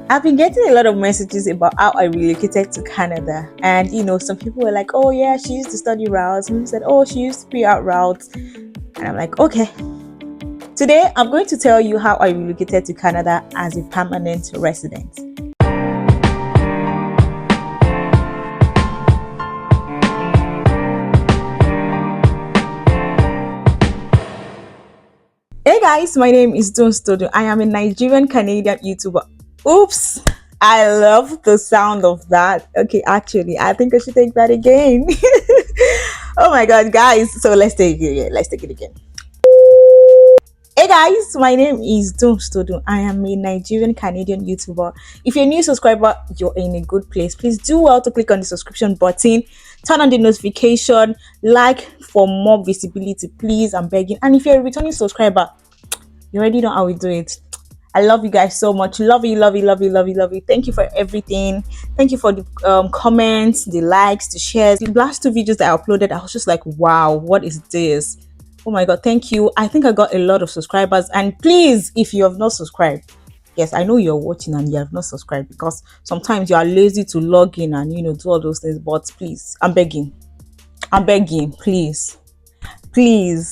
I've been getting a lot of messages about how I relocated to Canada, and some people were like, "Oh yeah, she used to study routes." Some people said, "Oh, she used to be out routes," and I'm like, "Okay." Today, I'm going to tell you how I relocated to Canada as a permanent resident. Hey guys, my name is Don Stodo. I am a Nigerian Canadian YouTuber. Oops, I love the sound of that. Okay, actually, I think I should take that again. Oh my god, guys. So let's take it again. Let's take it again. Hey guys, my name is Don Stodo. I am a Nigerian Canadian YouTuber. If you're a new subscriber, you're in a good place. Please do well to click on the subscription button, turn on the notification, like for more visibility, please. I'm begging. And if you're a returning subscriber, you already know how we do it. I love you guys so much. Love you, love you, love you, love you, love you. Thank you for everything. Thank you for the comments, the likes, the shares. The last two videos that I uploaded, I was just like, wow, what is this? Oh my god, thank you. I think I got a lot of subscribers. And please, if you have not subscribed, yes, I know you're watching and you have not subscribed, because sometimes you are lazy to log in and do all those things. But please, I'm begging, please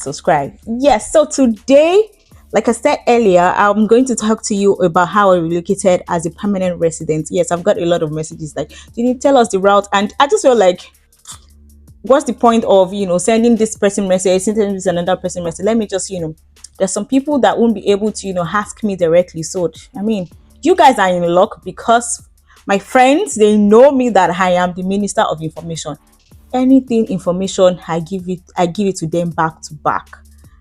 subscribe. Yes, so today, like I said earlier, I'm going to talk to you about how I relocated as a permanent resident. Yes, I've got a lot of messages like, "Did you tell us the route?" And I just feel like, what's the point of sending this person message, sending this another person message? Let me just there's some people that won't be able to ask me directly. So I mean, you guys are in luck, because my friends, they know me that I am the Minister of Information. Anything information, I give it to them back to back.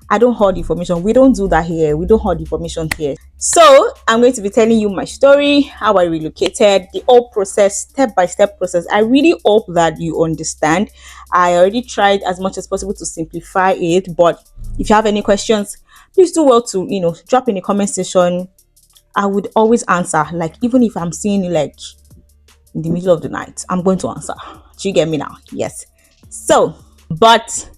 I don't hoard information. We don't do that here. We don't hoard information here. So I'm going to be telling you my story, how I relocated, the whole process, step-by-step process. I really hope that you understand. I already tried as much as possible to simplify it, but if you have any questions, please do well to drop in the comment section. I would always answer. Like, even if I'm seeing you like in the middle of the night, I'm going to answer. Do you get me now? Yes. So, but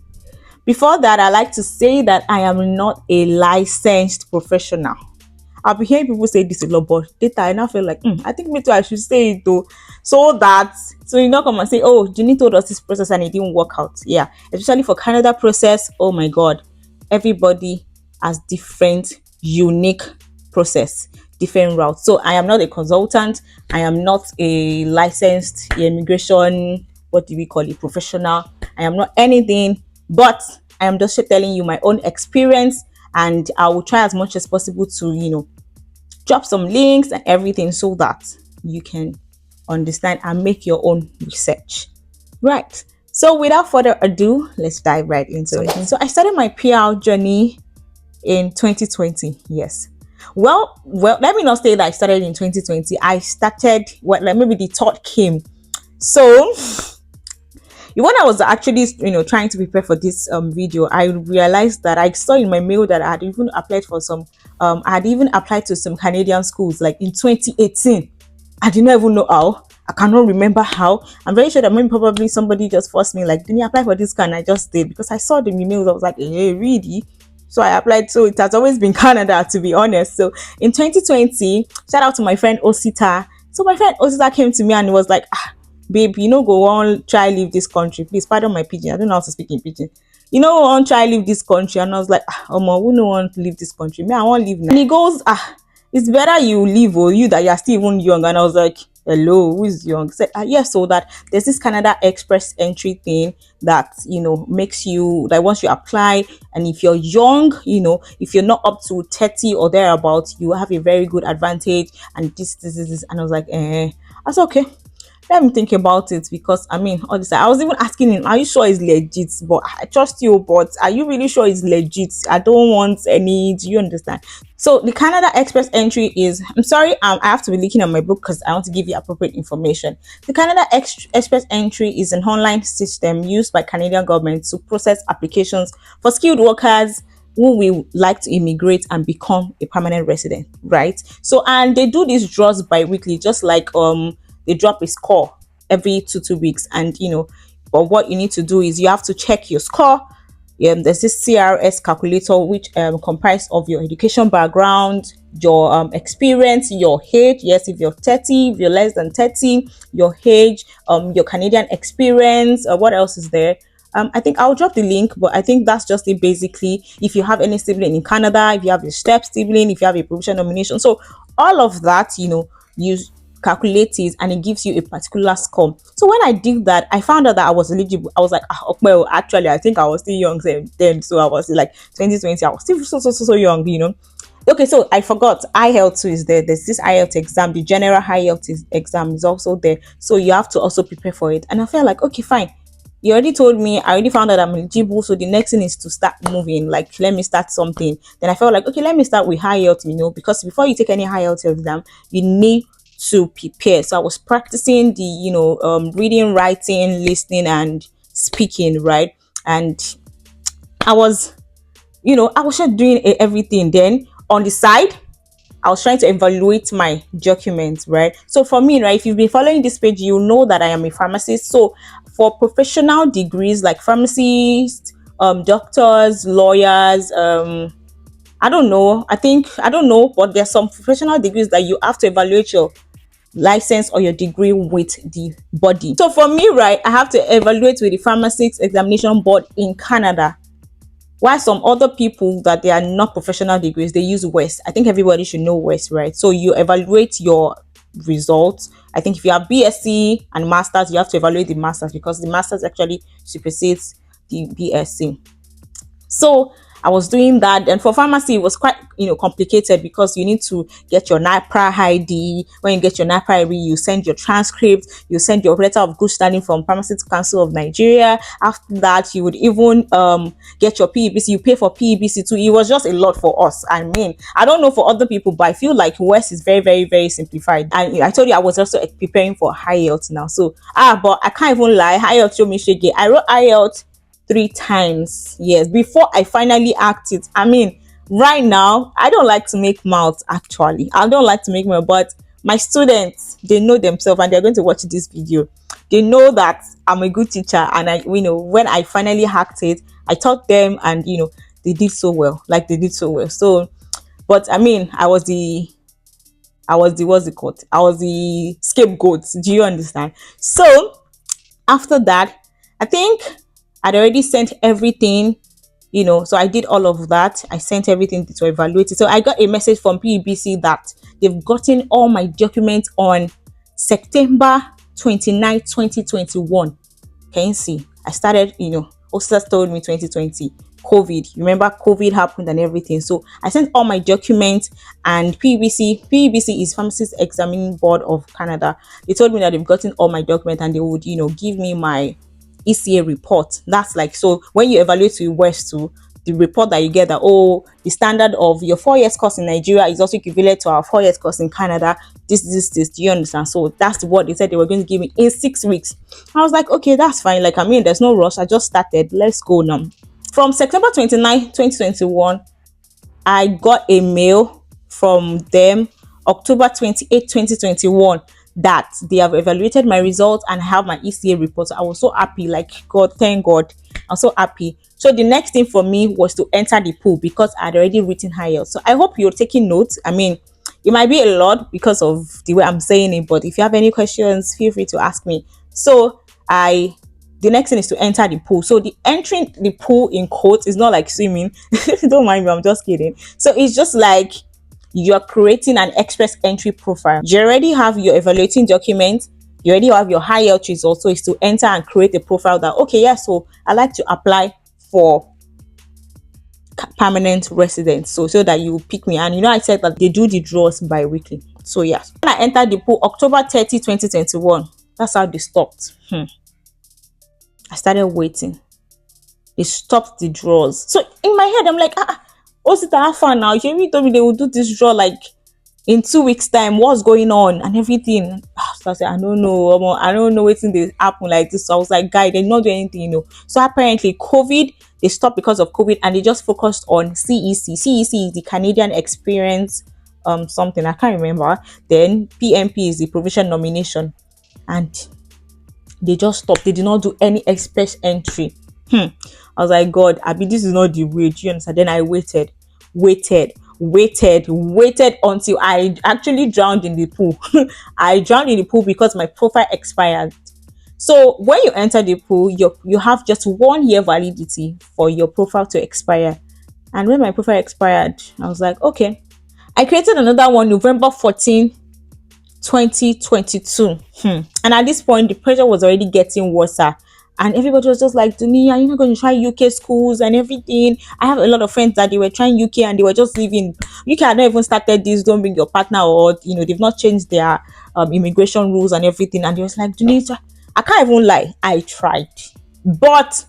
before that, I like to say that I am not a licensed professional. I've been hearing people say this a lot, but later I now feel like, I think me too, I should say it though, so you not come and say, "Oh, Jenny told us this process and it didn't work out." Yeah, especially for Canada process. Oh my God, everybody has different, unique process, different routes. So I am not a consultant. I am not a licensed immigration, what do we call it, professional. I am not anything, but I am just telling you my own experience, and I will try as much as possible to drop some links and everything so that you can understand and make your own research. Right. So without further ado, let's dive right into it. So I started my PR journey in 2020. Yes. Well, let me not say that I started in 2020. I started, like maybe the thought came. So when I was actually trying to prepare for this video, I realized that I saw in my mail that I had even applied for some I had even applied to some Canadian schools like in 2018. I did not even know how. I cannot remember how. I'm very sure that maybe probably somebody just forced me, like, "Didn't you apply for this kind?" I just did, because I saw the emails. I was like, "Hey, really?" So I applied. So it has always been Canada, to be honest. So in 2020, shout out to my friend Osita. So my friend Osita came to me and was like, "Babe, go on, try leave this country. Please pardon my pidgin. I don't know how to speak in pidgin. Go on, try leave this country." And I was like, who no want to leave this country? Me, I want to leave now. And he goes, "It's better you leave, or you that you're still even young." And I was like, "Hello, who is young?" He said, "Yes, so that there's this Canada Express entry thing that makes you, like, once you apply, and if you're young, if you're not up to 30 or thereabouts, you have a very good advantage, and this." And I was like, that's okay. Let me think about it, because I mean, all this, I was even asking him, "Are you sure it's legit? But I trust you, but are you really sure it's legit? I don't want any." Do you understand? So the Canada Express entry is, I'm sorry, I have to be looking at my book because I want to give you appropriate information. The Canada Express entry is an online system used by Canadian government to process applications for skilled workers who will like to immigrate and become a permanent resident, right? So, and they do these draws bi-weekly, just like they drop a score every two weeks. And but what you need to do is you have to check your score. There's this CRS calculator, which comprises of your education background, your experience, your age. Yes, if you're 30, if you're less than 30, your age, your Canadian experience. What else is there? I think I'll drop the link, but I think that's just it basically. If you have any sibling in Canada, if you have a step sibling, if you have a provisional nomination. So all of that, you calculate it and it gives you a particular score. So when I did that, I found out that I was eligible. I was like, well, actually, I think I was still young then. So I was like 2020, I was still so young. Okay, so I forgot IELTS is there. There's this IELTS exam, the general IELTS exam is also there. So you have to also prepare for it. And I felt like, okay, fine. You already told me, I already found out I'm eligible. So the next thing is to start moving. Like, let me start something. Then I felt like, okay, let me start with IELTS, because before you take any IELTS exam, you need to prepare. So I was practicing the, reading, writing, listening, and speaking, right? And I was, I was just doing everything. Then on the side, I was trying to evaluate my documents, right? So for me, right, if you've been following this page, you know that I am a pharmacist. So for professional degrees like pharmacists, doctors, lawyers, I don't know. I don't know, but there's some professional degrees that you have to evaluate your license or your degree with the body. So for me, right, I have to evaluate with the Pharmacists Examination Board in Canada. While some other people that they are not professional degrees, they use West. I think everybody should know West, right? So you evaluate your results. I think if you have BSc and Masters, you have to evaluate the Masters because the Masters actually supersedes the BSc. So I was doing that. And for pharmacy, it was quite, complicated because you need to get your NIPRA ID. When you get your NIPRA ID, you send your transcript, you send your letter of good standing from Pharmaceutical Council of Nigeria. After that, you would even get your PEBC. You pay for PEBC too. It was just a lot for us. I mean, I don't know for other people, but I feel like West is very, very, very simplified. And I told you I was also preparing for IELTS now. So, but I can't even lie. IELTS show me shege. I wrote IELTS 3 times, yes, before I finally act it. I mean, right now I don't like to make mouths. Actually, I don't like to make mouth, but my students, they know themselves and they're going to watch this video. They know that I'm a good teacher, and when I finally hacked it, I taught them, and they did so well. Like, they did so well. So, but I mean, I was the what's it called, I was the scapegoat. Do you understand? So after that, I think I'd already sent everything, so I did all of that. I sent everything to evaluate it. So I got a message from PEBC that they've gotten all my documents on September 29, 2021. Can you see? I started, Osas told me 2020, COVID. Remember, COVID happened and everything. So I sent all my documents, and PEBC is Pharmacist Examining Board of Canada. They told me that they've gotten all my documents and they would, give me my ECA report. That's like, so when you evaluate with West too, the report that you get that, the standard of your 4 years course in Nigeria is also equivalent to our 4 years course in Canada. This. Do you understand? So that's what they said they were going to give me in 6 weeks. I was like, okay, that's fine. Like, I mean, there's no rush. I just started. Let's go now. From September 29, 2021, I got a mail from them October 28, 2021, that they have evaluated my results and have my ECA report. So I was so happy, like, God, thank God. I'm so happy. So the next thing for me was to enter the pool because I'd already written higher. So I hope you're taking notes. I mean, it might be a lot because of the way I'm saying it, but if you have any questions, feel free to ask me. So the next thing is to enter the pool. So the entering the pool in quotes is not like swimming. Don't mind me, I'm just kidding. So it's just like you're creating an express entry profile. You already have your evaluating document. You already have your IELTS results. So it's to enter and create a profile that, okay, yeah, so I like to apply for permanent residence. So that you pick me. And I said that they do the draws bi-weekly. So yeah. When I entered the pool, October 30, 2021, that's how they stopped. I started waiting. They stopped the draws. So in my head, I'm like, what's it far now? You told me they will do this draw like in 2 weeks' time. What's going on and everything? So I said, I don't know. I don't know what's they happen like this. So I was like, guy, they not do anything, So apparently COVID, they stopped because of COVID and they just focused on CEC. CEC is the Canadian Experience, something I can't remember. Then PMP is the provision nomination, and they just stopped. They did not do any express entry. I was like, God, this is not the way. Do you understand? Then I waited. waited until I actually drowned in the pool. I drowned in the pool because my profile expired. So when you enter the pool, you have just 1 year validity for your profile to expire. And when my profile expired, I was like, okay. I created another one November 14, 2022. And at this point, the pressure was already getting worse. And everybody was just like, Dunia, you're not going to try UK schools and everything. I have a lot of friends that they were trying UK and they were just leaving. UK had not even started this, don't bring your partner, or, they've not changed their immigration rules and everything. And they was like, Dunia, I can't even lie. I tried. But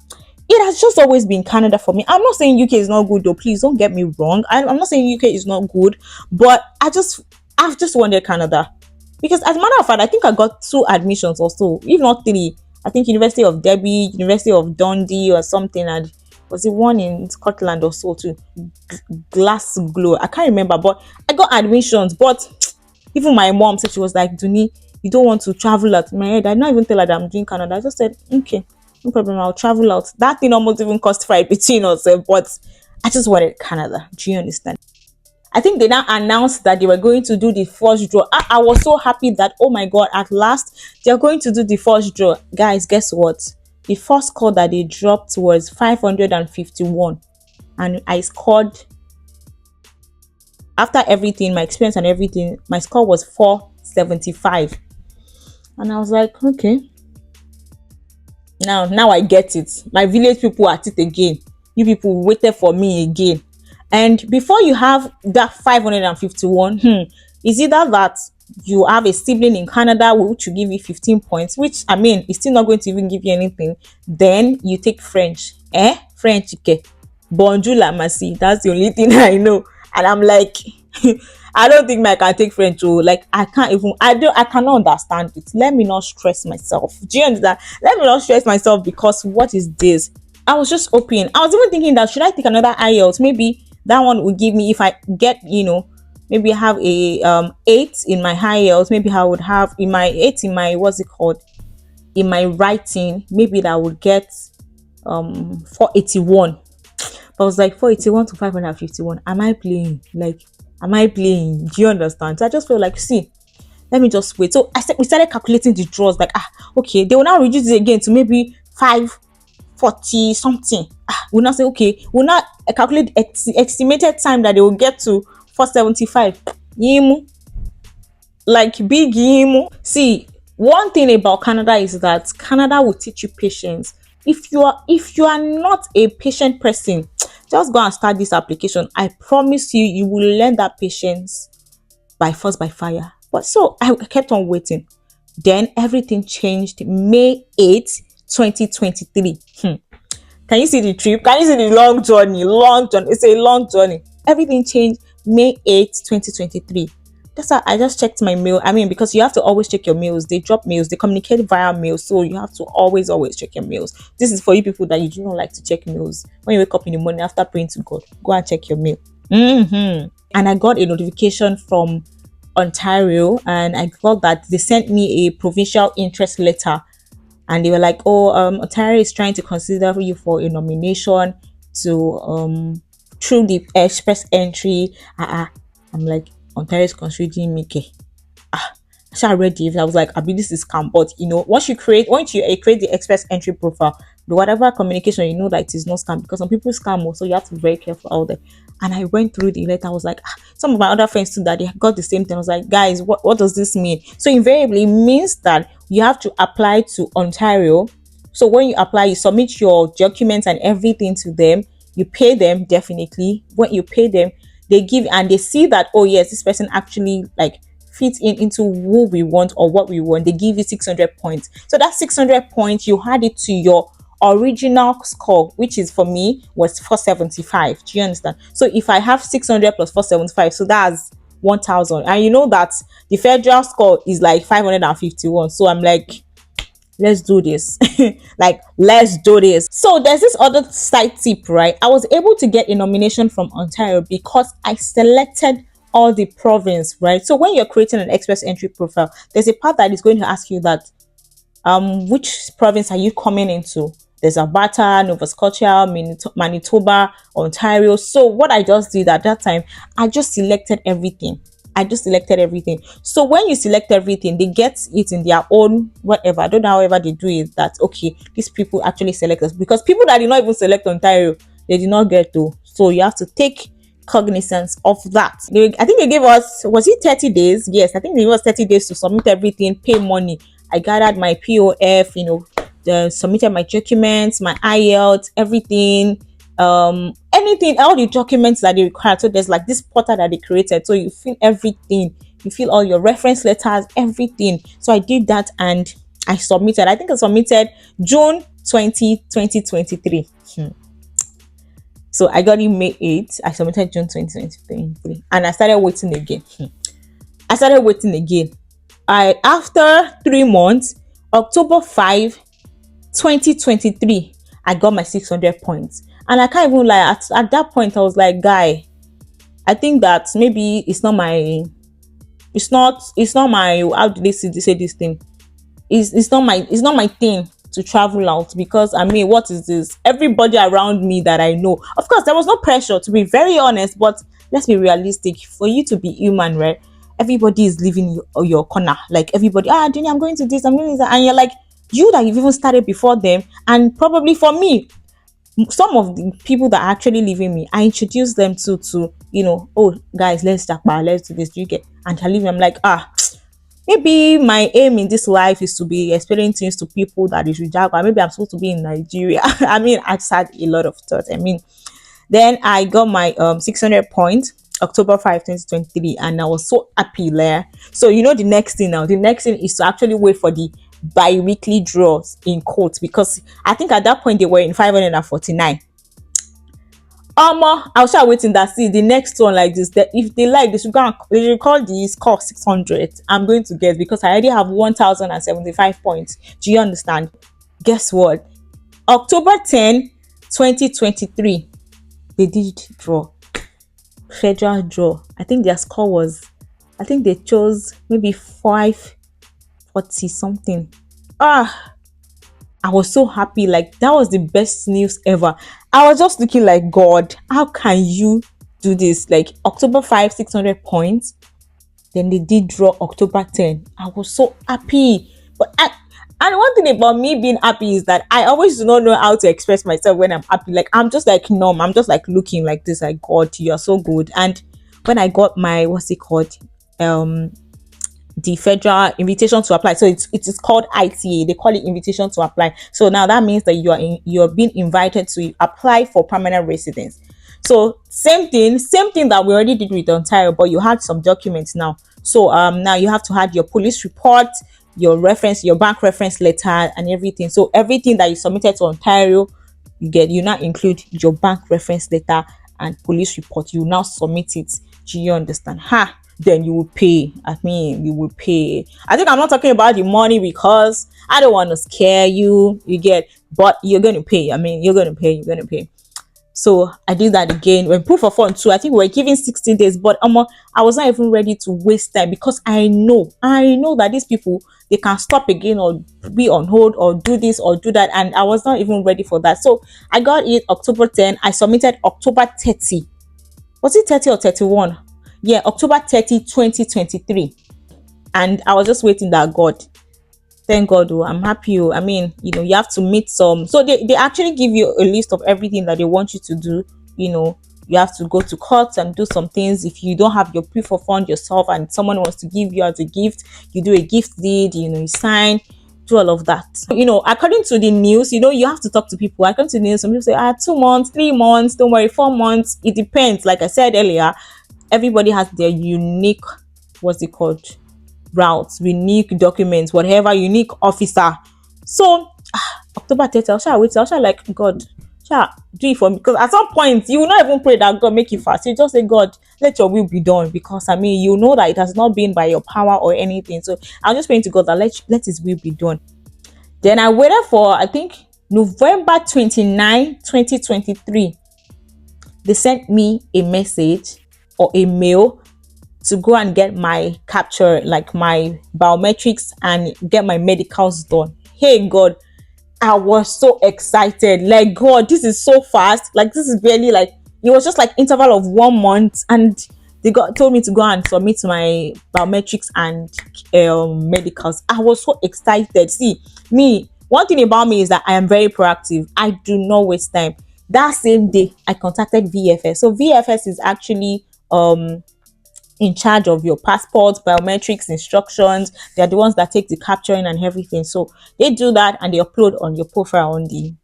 it has just always been Canada for me. I'm not saying UK is not good though. Please don't get me wrong. I'm not saying UK is not good, but I've just wanted Canada. Because as a matter of fact, I think I got 2 admissions or so, if not 3. I think University of Derby, University of Dundee or something, and was it one in Scotland or so too? Glasgow. I can't remember, but I got admissions. But even my mom said, she was like, Duni, you don't want to travel out. In my head, I did not even tell her that I'm doing Canada. I just said, okay, no problem, I'll travel out. That thing almost even cost 5 between us, but I just wanted Canada. Do you understand? I think they now announced that they were going to do the first draw. I was so happy that, oh my God, at last they're going to do the first draw. Guys, guess what? The first score that they dropped was 551. And I scored, after everything, my experience and everything, my score was 475. And I was like, okay. Now I get it. My village people are at it again. You people waited for me again. And before you have that 551, is either that you have a sibling in Canada which will give you 15 points, which I mean is still not going to even give you anything. Then you take French. French, okay. Bonjour la merci. That's the only thing I know. And I'm like, I don't think I can take French. Like I cannot understand it. Let me not stress myself. Do you understand? Let me not stress myself, because what is this? I was just open. I was even thinking that should I take another IELTS? Maybe that one will give me, if I get, maybe I have a 8 in my IELTS. Maybe I would have in my 8 in my, what's it called, in my writing. Maybe that I would get 481. But I was like, 481 to 551. Am I playing? Like, am I playing? Do you understand? So I just feel like, see, let me just wait. So we started calculating the draws. Like, okay, they will now reduce it again to maybe 540 something. We'll now say, okay, we'll now calculate estimated time that they will get to 475. Yimu. Like big yimu. See, one thing about Canada is that Canada will teach you patience. If you are not a patient person, just go and start this application. I promise you, you will learn that patience by force, by fire. But so I kept on waiting. Then everything changed May 8th, 2023. Can you see the trip? Can you see the long journey? It's a long journey. Everything changed May 8th, 2023. That's how I just checked my mail. I mean, because you have to always check your mails. They drop mails. They communicate via mail. So you have to always check your mails. This is for you people that you do not like to check mails. When you wake up in the morning after praying to God, go and check your mail. And I got a notification from Ontario, and I got that they sent me a provincial interest letter. And they were like, Ontario is trying to consider you for a nomination to through the express entry. I'm like, Ontario is considering me. I read it. I was like, this is scam. But once you create the express entry profile, whatever communication, that it is not scam, because some people scam, so you have to be very careful out there. And I went through the letter. I was like, some of my other friends too, that they got the same thing. I was like, guys, what does this mean? So invariably it means that you have to apply to Ontario. So when you apply, you submit your documents and everything to them. You pay them, definitely. When you pay them, they give, and they see that, oh yes, this person actually like fits into who we want or what we want. They give you 600 points. So that 600 points, you add it to your original score, which is, for me, was 475. Do you understand? So if I have 600 plus 475, so that's 1000. And you know that the federal score is like 551. So I'm like, let's do this. Let's do this. So there's this other side tip, right? I was able to get a nomination from Ontario because I selected all the province, right? So when you're creating an express entry profile, there's a part that is going to ask you that which province are you coming into? There's Alberta, Nova Scotia, Manitoba, Ontario. So what I just did at that time, I just selected everything. So when you select everything, they get it in their own whatever. I don't know however they do it. That okay, these people actually select us, because people that did not even select Ontario, they did not get to. So you have to take cognizance of that. I think they gave us, was it 30 days? Yes, I think they gave us 30 days to submit everything, pay money. I gathered my POF, submitted my documents, my IELTS, everything, anything, all the documents that they require. So there's like this portal that they created. So you fill everything, you fill all your reference letters, everything. So I did that and I submitted. I think I submitted June 2023. So I got it May 8th. I submitted June 2023. And I started waiting again. After 3 months, October 5, 2023, I got my 600 points. And I can't even lie, at that point I was like, guy, I think that maybe it's not my, how do they say this thing? It's not my thing to travel out, because I mean, what is this? Everybody around me that I know, of course there was no pressure, to be very honest, but let's be realistic. For you to be human, right? Everybody is leaving your corner. Like everybody, Jenny, I'm going to this, I'm going to that, and you're like, you that you've even started before them. And probably for me, some of the people that are actually leaving me, I introduce them to oh guys, let's do this, do you get? And I leave them like, maybe my aim in this life is to be explaining things to people that is rejected. Maybe I'm supposed to be in Nigeria. I mean, I just had a lot of thoughts. I mean, then I got my 600 points October 5, 2023, and I was so happy there. So the next thing is to actually wait for the bi-weekly draws in quotes, because I think at that point they were in 549. I was just waiting that see the next one like this, that if they like this, they record the score 600. I'm going to get, because I already have 1075 points. Do you understand? Guess what? October 10, 2023, they did draw, federal draw. I think their score was, I think they chose maybe 540 something. I was so happy. Like, that was the best news ever. I was just looking like, God, how can you do this? Like, October 5, 600 points. Then they did draw October 10. I was so happy. And one thing about me being happy is that I always do not know how to express myself when I'm happy. Like, I'm just like numb. I'm just like looking like this, like, God, you are so good. And when I got my, what's it called? The federal invitation to apply. So it is called ITA. They call it invitation to apply. So now that means that you're being invited to apply for permanent residence. So same thing that we already did with Ontario, but you had some documents now. So now you have to add your police report, your reference, your bank reference letter, and everything. So everything that you submitted to Ontario, you now include your bank reference letter and police report. You now submit it. Do you understand? Then you will pay. I mean, you will pay. I think I'm not talking about the money, because I don't want to scare you. You get, but you're going to pay. I mean, you're going to pay. So I did that again. When proof of fund too, I think we were given 16 days, but I was not even ready to waste time, because I know that these people, they can stop again or be on hold or do this or do that. And I was not even ready for that. So I got it October 10. I submitted October 30. Was it 30 or 31? Yeah, October 30, 2023. And I was just waiting that God. Thank God, I'm happy. I mean, you have to meet some. So they actually give you a list of everything that they want you to do. You have to go to court and do some things. If you don't have your proof of fund yourself and someone wants to give you as a gift, you do a gift deed, you sign, do all of that. According to the news, you have to talk to people. According to the news, some people say, 2 months, 3 months, don't worry, 4 months. It depends. Like I said earlier, everybody has their unique, what's it called, routes, unique documents, whatever, unique officer. So October 30, I was like, God, do it for me, because at some point you will not even pray that God make you fast. You just say, God, let your will be done, because I mean, you know that it has not been by your power or anything. So I'm just praying to God that let his will be done. Then I waited for, I think, November 29, 2023. They sent me a message or a mail to go and get my capture, like my biometrics, and get my medicals done. Hey God, I was so excited. Like, God, this is so fast. Like, this is barely like, it was just like interval of 1 month, and they told me to go and submit my biometrics and medicals. I was so excited. See, me, one thing about me is that I am very proactive. I do not waste time. That same day, I contacted VFS. So VFS is actually in charge of your passport, biometrics, instructions. They are the ones that take the capturing and everything. So they do that and they upload on your profile on the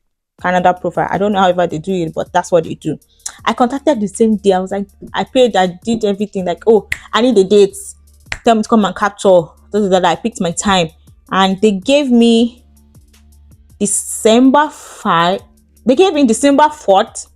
Canada profile. I don't know however they do it, but that's what they do. I contacted the same day. I was like, I paid, I did everything. Like, oh, I need the dates. Tell me to come and capture. That I picked my time, and they gave me December 5. They gave me December 4th,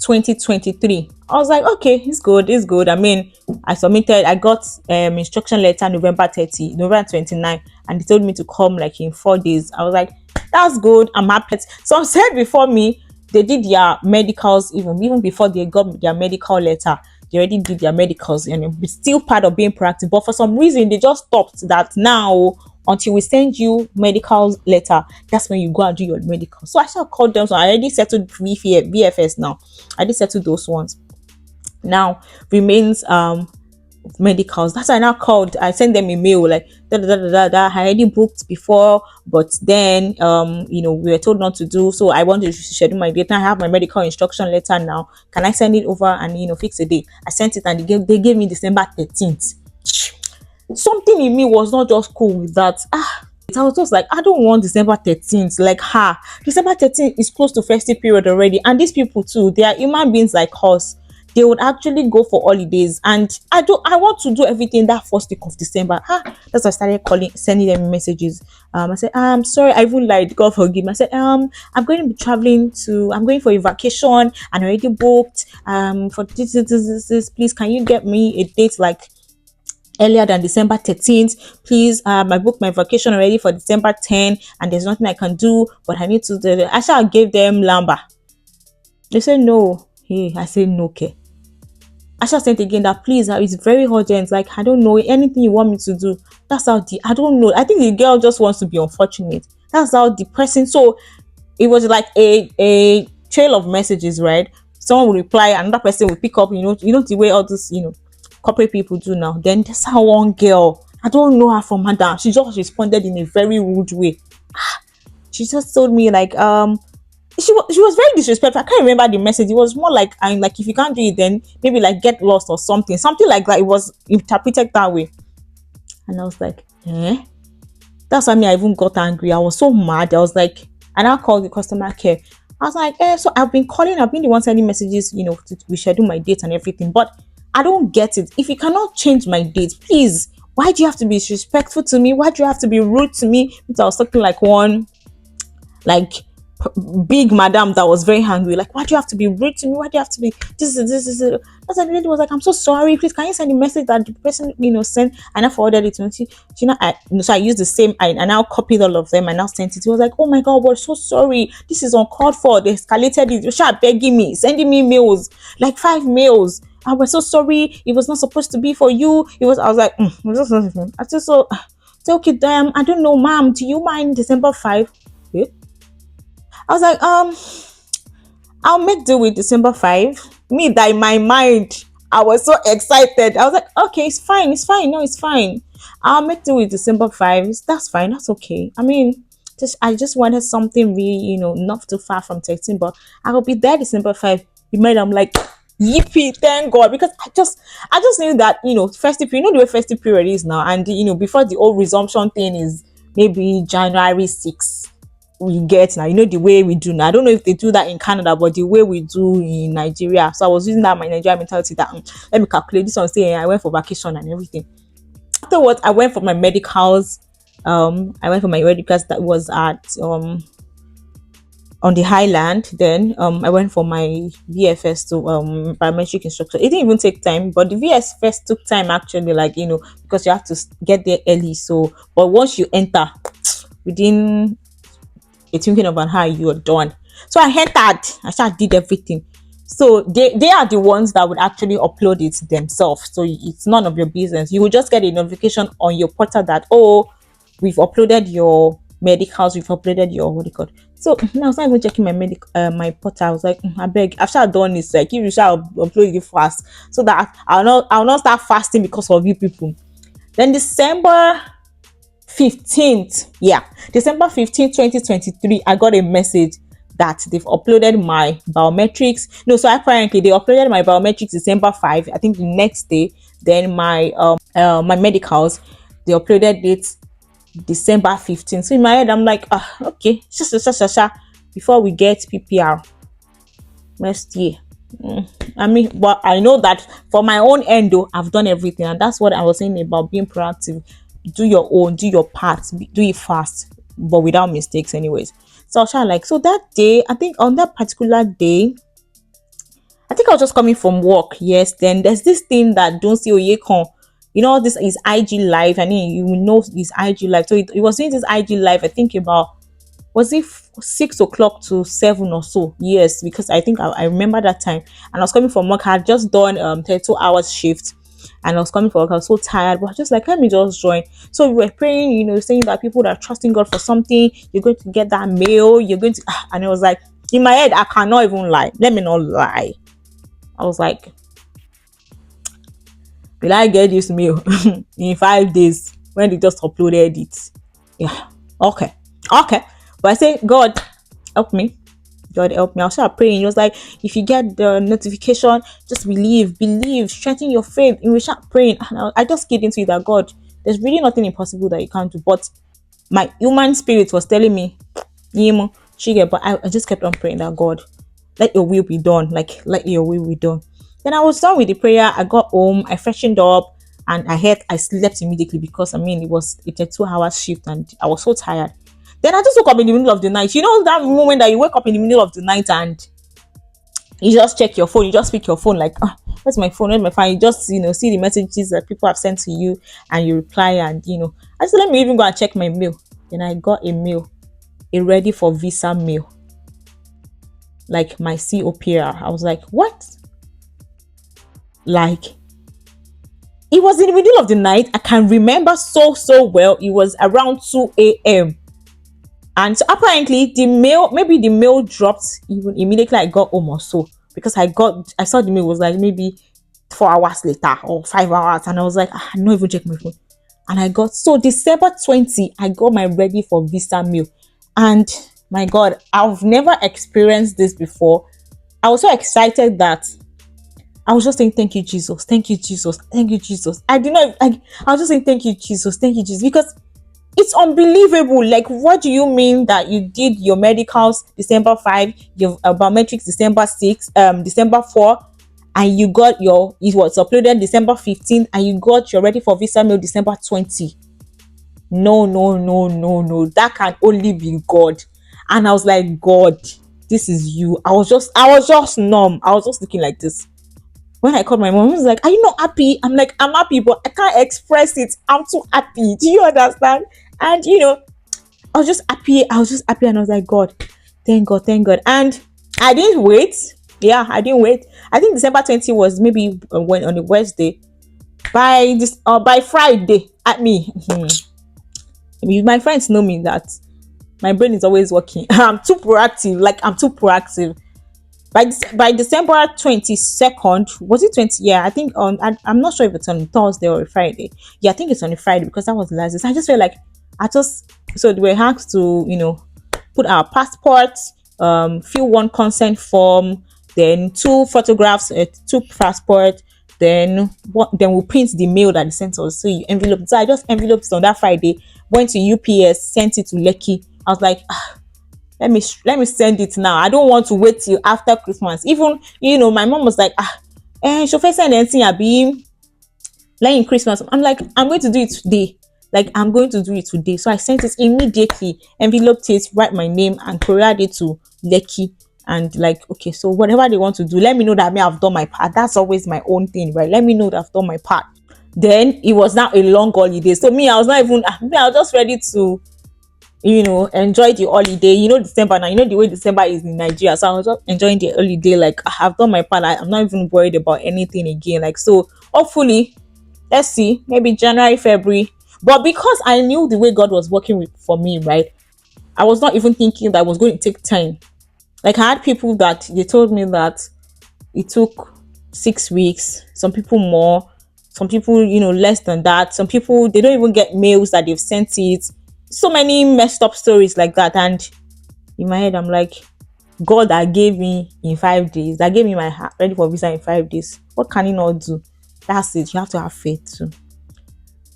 2023. I was like, okay, it's good. I mean, I submitted, I got instruction letter November 29, and they told me to come like in 4 days. I was like, that's good, I'm happy. Some said before me, they did their medicals even before they got their medical letter. They already did their medicals, and it's still part of being proactive. But for some reason, they just stopped that now until we send you medical letter. That's when you go and do your medical. So I shall call them. So I already settled VFS now. I already settled those ones. Now remains medicals. That's why I now called. I sent them a mail like I already booked before, but then we were told not to do so. I wanted to schedule my date. I have my medical instruction letter now. Can I send it over and fix a date? I sent it and they gave me December 13th. Something in me was not just cool with that. I was just like, I don't want December 13th. Like, December 13th is close to festive period already, and these people too, they are human beings like us. They would actually go for holidays, and I want to do everything that first week of December. That's why I started sending them messages. I said, I'm sorry, I even lied, God forgive me. I said, I'm going to be I'm going for a vacation and I already booked for this. Please, can you get me a date like earlier than December 13th, please? I booked my vacation already for December 10, and there's nothing I can do, but I need to do it. I gave them lamba. They said no. I said no, okay. Asha sent again that please, it's very urgent. Like, I don't know anything you want me to do. That's how I don't know. I think the girl just wants to be unfortunate. That's how the person. So it was like a trail of messages, right? Someone will reply, another person will pick up. The way all this corporate people do now. Then there's how one girl, I don't know her from madam. She just responded in a very rude way. She just told me like she was very disrespectful. I can't remember the message. It was more like, I'm like, if you can't do it, then maybe like get lost or something like that. It was interpreted that way, and I was like, that's why I even got angry. I was so mad. I was like, and I called the customer care. I was like, so I've been calling, I've been the one sending messages, to reschedule my date and everything, but I don't get it. If you cannot change my date, please, why do you have to be disrespectful to me? Why do you have to be rude to me? Because I was talking like one big madam that was very angry. Like, why do you have to be rude to me? Why do you have to be this? That's the lady was like, I'm so sorry. Please, can you send the message that the person sent? And I forwarded it to me. So I used the same. I now copied all of them and now sent it. He was like, oh my God, we're so sorry. This is uncalled for. They escalated it. You're begging me, sending me mails, like 5 mails. I was so sorry. It was not supposed to be for you. I was like, I just so okay, damn. I don't know, ma'am. Do you mind December 5? Yeah. I was like, I'll make do with December 5. Me, that in my mind, I was so excited. I was like, okay, it's fine. No, it's fine. I'll make do with December 5. That's fine. That's okay. I mean, I just wanted something really, not too far from 13, but I will be there December 5. I'm like, yippee, thank God, because I just knew that, festive period, the way festive period is now, and before the old resumption thing is maybe January 6th. We get now, the way we do now. I don't know if they do that in Canada, but the way we do in Nigeria. So I was using that my Nigerian mentality that let me calculate this one. Say I went for vacation and everything. Afterwards, I went for my medicals. That was at on the Highland. Then I went for my VFS to biometric instructor. It didn't even take time, but the VFS took time actually, because you have to get there early. So, but once you enter, within a thinking of an eye, you're done. So I entered, I did everything. So they are the ones that would actually upload it themselves. So it's none of your business. You will just get a notification on your portal that, we've uploaded your medicals, you've uploaded your what do you call it. So I was not even checking my portal. I was like, I beg, after I've done this, like if you shall upload it fast, so that I'll not start fasting because of you people. Then December 15th 2023, I got a message that they've uploaded my biometrics. No, so apparently they uploaded my biometrics December 5, I think the next day. Then my medicals, they uploaded it December 15th. So in my head I'm like, okay, before we get PPR next year. I mean, but I know that for my own end though, I've done everything, and that's what I was saying about being proactive. Do your own, do your part, do it fast, but without mistakes, anyways. So I was like, so that day, I think on that particular day, I think I was just coming from work. Yes, then there's this thing that don't see Oyekon. You know, this is IG live. I mean, you know, this IG live. So it was doing this IG live. I think about, was it 6 o'clock to 7 or so? Yes, because I think I remember that time. And I was coming from work. I had just done 32 hours shift, and I was coming from work. I was so tired, but I was just like, let me just join. So we were praying, you know, saying that people that are trusting God for something, you're going to get that mail. You're going to, and it was like in my head, I cannot even lie. Let me not lie. I was like, will I get this mail in 5 days when they just uploaded it? Yeah, okay. But I say, God, help me. God help me. I was start praying. It was like, if you get the notification, just believe, strengthen your faith. And we start praying. And I just get into it that God, there's really nothing impossible that you can't do. But my human spirit was telling me, but I just kept on praying that God, let your will be done. Like, let your will be done. Then I was done with the prayer. I got home, I freshened up, and I slept immediately because I mean it was a 2 hour shift and I was so tired. Then I just woke up in the middle of the night. You know that moment that you wake up in the middle of the night and you just check your phone, you just pick your phone like, where's my phone? Where's my phone? You just, you know, see the messages that people have sent to you and you reply, and you know, I said, let me even go and check my mail. Then I got a mail, a ready for visa mail, like my COPR. I was like, what? Like, it was in the middle of the night. I can remember so well. It was around 2 a.m. And so apparently maybe the mail dropped even immediately I got home or so, because I saw the mail was like maybe 4 hours later or 5 hours, and I was like, I don't even check my phone. And I got, so December 20, I got my ready for visa mail. And my God, I've never experienced this before. I was so excited that I was just saying, thank you, Jesus. Thank you, Jesus. Thank you, Jesus. I was just saying, thank you, Jesus. Thank you, Jesus. Because it's unbelievable. Like, what do you mean that you did your medicals December 5, your biometrics December 6, December 4, and you got it was uploaded December 15th, and you got your ready for visa mail December 20. No. That can only be God. And I was like, God, this is you. I was just numb. I was just looking like this. When I called my mom, I was like, are you not happy? I'm like, I'm happy, but I can't express it. I'm too happy. Do you understand? And you know, I was just happy. And I was like, God, thank God. And I didn't wait. Yeah, I didn't wait. I think December 20 was maybe when on a Wednesday. By Friday, at me. My friends know me that my brain is always working. I'm too proactive. By December 22nd, was it 20? Yeah, I think I'm not sure if it's on Thursday or a Friday. Yeah, I think it's on a Friday because that was the last day. So I just felt like so we were asked to, you know, put our passports, fill one consent form, then 2 photographs, 2 passports, then we'll print the mail that they sent us. So you envelope. So I just enveloped on that Friday, went to UPS, sent it to Lekki. I was like, let me send it now. I don't want to wait till after Christmas. Even, you know, my mom was like, chauffeur send anything abi in Christmas. I'm like, I'm going to do it today. So I sent it immediately, enveloped it, write my name, and couriered it to Lekki. And like, okay, so whatever they want to do, let me know that I've done my part. That's always my own thing, right? Let me know that I've done my part. Then it was now a long holiday. So me, I was not even, I was just ready to, you know, enjoy the holiday. You know, December now, you know the way December is in Nigeria. So I was just enjoying the holiday. Like, I've done my part. I'm not even worried about anything again. Like, so hopefully, let's see, maybe January, February. But because I knew the way God was working for me, right? I was not even thinking that was going to take time. Like I had people that they told me that it took 6 weeks, some people more, some people, less than that. Some people, they don't even get mails that they've sent it. So many messed up stories like that. And in my head, I'm like, God that gave me in 5 days, that gave me my heart ready for visa in 5 days. What can he not do? That's it. You have to have faith too.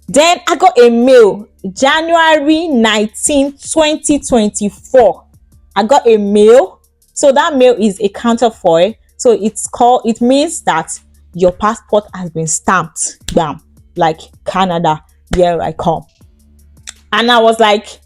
Then I got a mail January 19th, 2024. I got a mail. So that mail is a counterfoil. So it means that your passport has been stamped. Bam. Like Canada, here I come. And I was like,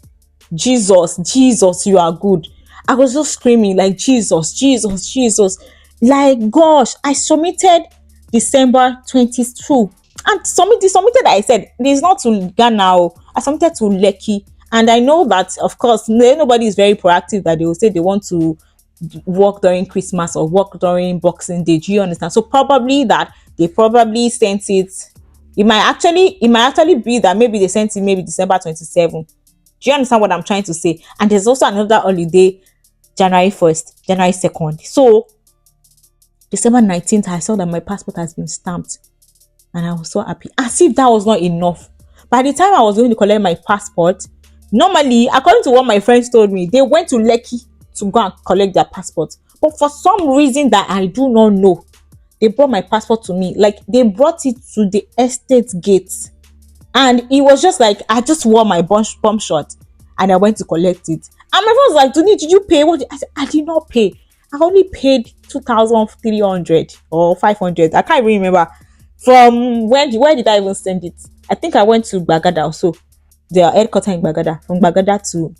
Jesus, Jesus, you are good. I was just screaming like, Jesus, Jesus, Jesus. Like, gosh, I submitted December 22. And submitted, I said, it's not to Ghana. I submitted to Lekki. And I know that, of course, nobody is very proactive that they will say they want to work during Christmas or work during Boxing Day. Do you understand? So probably that they probably sent it. It might actually be that maybe they sent it maybe December 27th. Do you understand what I'm trying to say? And there's also another holiday, January 1st, January 2nd. So December 19th, I saw that my passport has been stamped. And I was so happy. As if that was not enough. By the time I was going to collect my passport, normally, according to what my friends told me, they went to Lekki to go and collect their passport. But for some reason that I do not know, they brought my passport to me. Like, they brought it to the estate gate. And it was just like, I just wore my bum short and I went to collect it. And my friend was like, Duni, did you pay? I said, I did not pay. I only paid 2,300 or 500. I can't even remember. From where did I even send it? I think I went to Bagada also. Their headquarters in Bagada. From Bagada to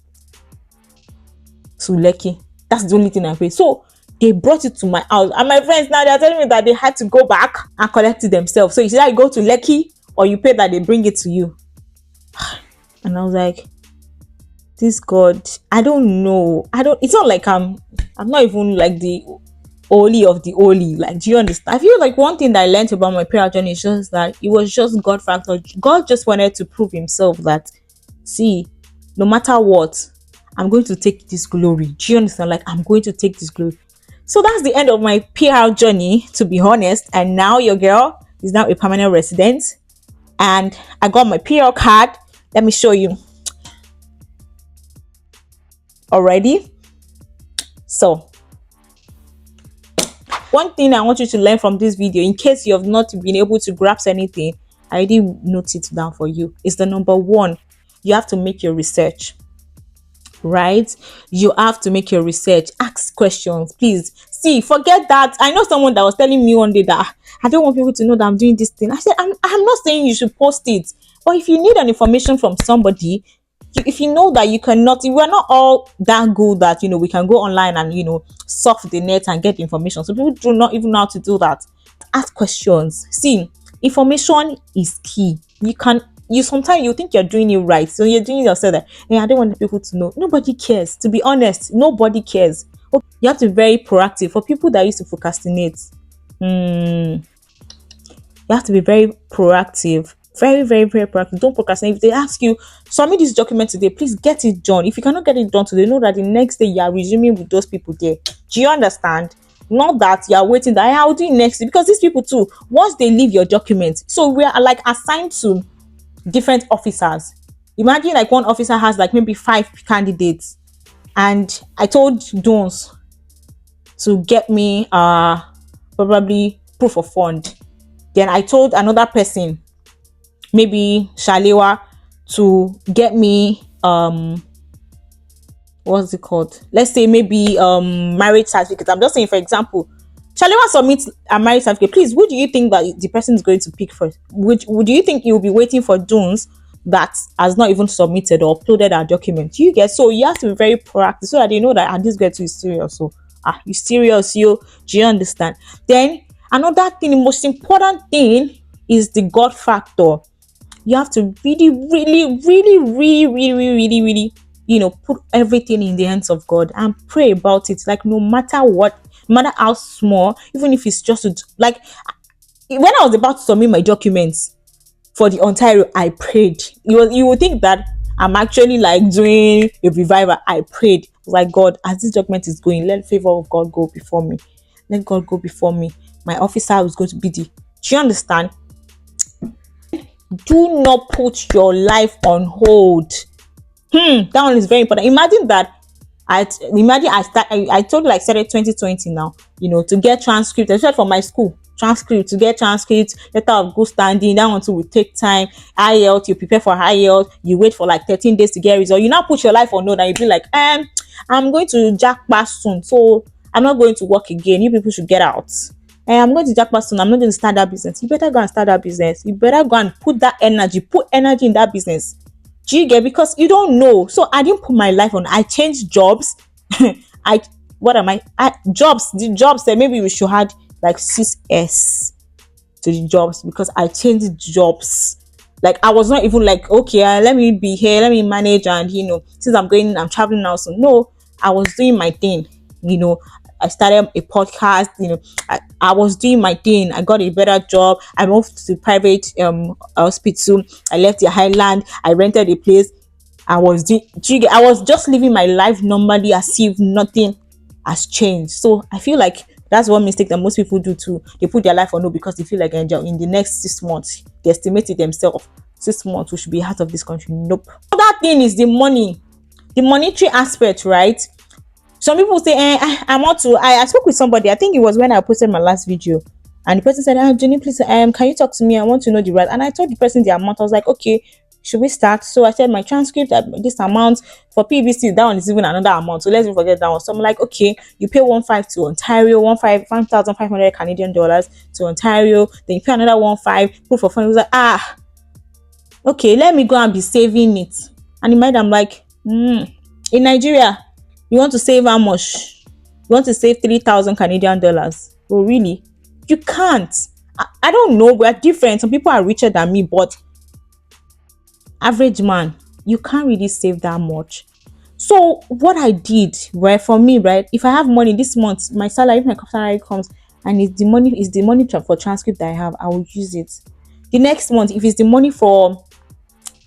Lekki. That's the only thing I paid. So they brought it to my house. And my friends now, they're telling me that they had to go back and collect it themselves. So it's either you go to Lekki or you pay that they bring it to you. And I was like, this God, I don't know. It's not like I'm not even like the holy of the holy. Like, do you understand? I feel like one thing that I learned about my prayer journey is just that it was just God factor. God just wanted to prove himself that, see, no matter what, I'm going to take this glory. Do you understand? Like, I'm going to take this glory. So that's the end of my PR journey, to be honest. And now your girl is now a permanent resident. And I got my PR card. Let me show you. Already. So, one thing I want you to learn from this video, in case you have not been able to grasp anything, I already note it down for you, is the number one. You have to make your research. Right? You have to make your research. Ask questions, please. See, forget that. I know someone that was telling me one day that I don't want people to know that I'm doing this thing. I said, I'm not saying you should post it. But if you need an information from somebody, if you know that you cannot, we're not all that good that, we can go online and, surf the net and get information. So people do not even know how to do that. Ask questions. See, information is key. Sometimes you think you're doing it right. So you're doing it yourself that, I don't want people to know. Nobody cares. To be honest, nobody cares. Okay, you have to be very proactive. For people that used to procrastinate, you have to be very proactive. Very, very, very proactive. Don't procrastinate. If they ask you, submit this document today, please get it done. If you cannot get it done today, know that the next day you are resuming with those people there. Do you understand? Not that you are waiting that I'll do it next day, because these people too, once they leave your documents, so we are like assigned to different officers. Imagine like one officer has like maybe 5 candidates, and I told Dons to get me probably proof of fund. Then I told another person, maybe Shalewa, to get me what's it called? Let's say maybe marriage certificate. I'm just saying, for example, Shalewa submits a marriage certificate. Please, who do you think that the person is going to pick first? Would you think you will be waiting for Jones that has not even submitted or uploaded our document? You get, so you have to be very proactive so that they know that this girl too is serious. So you serious, do you understand? Then another thing, the most important thing is the God factor. You have to really, really, really, really, really, really, really, put everything in the hands of God and pray about it. Like, no matter what, no matter how small, even if it's just like when I was about to submit my documents for the Ontario, I prayed. You would think that I'm actually like doing a revival. I prayed, I was like, God, as this document is going, let the favor of God go before me. Let God go before me. My officer is going to be the. Do you understand? Do not put your life on hold. That one is very important. Imagine that. I told you, like, started 2020 now, to get transcript, especially for my school. Transcript, to get transcript, letter of good standing, that one too will take time. IELTS, you prepare for IELTS, you wait for like 13 days to get result. You now put your life on hold and you be like, I'm going to jackpot soon, so I'm not going to work again. You people should get out. I'm going to jackpot soon, I'm not going to start that business. You better go and start that business. You better go and put energy in that business. Do you get? Because you don't know. So I didn't put my life on. I changed jobs. I what am I jobs, the jobs that maybe we should add like 6S to the jobs, because I changed jobs. Like, I was not even like, okay, let me be here, let me manage, and since I'm traveling now, so no, I was doing my thing. I started a podcast. I was doing my thing. I got a better job. I moved to private hospital. I left the highland. I rented a place. I was just living my life normally, as if nothing has changed. So I feel like that's one mistake that most people do too. They put their life on hold because they feel like in the next 6 months, they estimate it themselves. 6 months, we should be out of this country. Nope. That thing is the money, the monetary aspect, right? Some people say, I want to. I spoke with somebody. I think it was when I posted my last video, and the person said, Jenny, please, can you talk to me? I want to know the right. And I told the person the amount. I was like, okay, should we start? So I said my transcript at this amount. For PVC, that one is even another amount. So let's not forget that one. So I'm like, okay, you pay 1.5 to Ontario, 1,500 Canadian dollars to Ontario. Then you pay another 1.5. Proof of fund. It was like, okay, let me go and be saving it. And in mind, I'm like, in Nigeria, you want to save how much? You want to save 3,000 Canadian dollars? Oh, really? You can't. I don't know. We're different. Some people are richer than me, but average man, you can't really save that much. So what I did, right, for me, right, if I have money this month, my salary, if my salary comes and it's the money for transcript that I have, I will use it. The next month, if it's the money for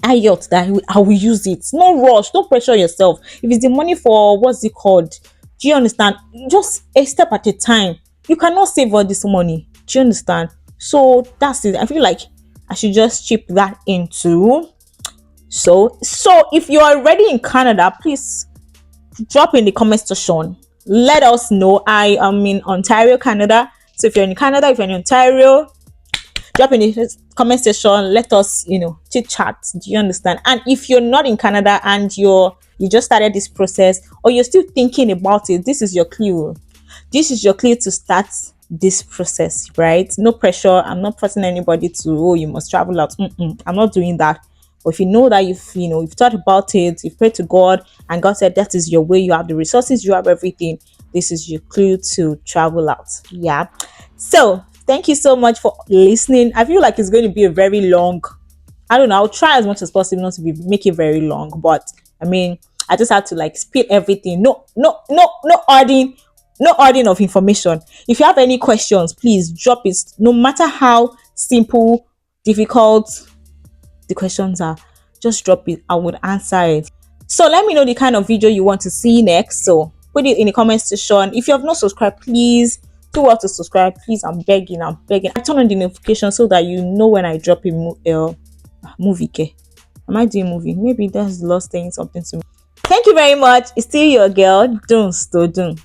IELTS, that I will use it. No rush, don't pressure yourself. If it's the money for what's it called, do you understand? Just a step at a time. You cannot save all this money. Do you understand? So that's it. I feel like I should just chip that into. So if you're already in Canada, please drop in the comment section. Let us know. I am in Ontario, Canada. So if you're in Canada, if you're in Ontario, drop in the comment section. Let us, chit chat. Do you understand? And if you're not in Canada and you just started this process, or you're still thinking about it, this is your clue. This is your clue to start this process, right? No pressure. I'm not pressing anybody to, you must travel out. I'm not doing that. But if you know that you've thought about it, you've prayed to God, and God said that is your way, you have the resources, you have everything, this is your clue to travel out. Yeah. So thank you so much for listening. I feel like it's going to be a very long, I don't know, I'll try as much as possible not to make it very long, but I mean, I just have to like speed everything. No adding of information. If you have any questions, please drop it. No matter how simple, difficult the questions are, just drop it. I would answer it. So let me know the kind of video you want to see next. So put it in the comment section. If you have not subscribed, please do well to subscribe. Please, I'm begging. I turn on the notification so that you know when I drop a movie. Okay, am I doing movie? Maybe that's the last saying something to me. Thank you very much. It's still your girl, Don't.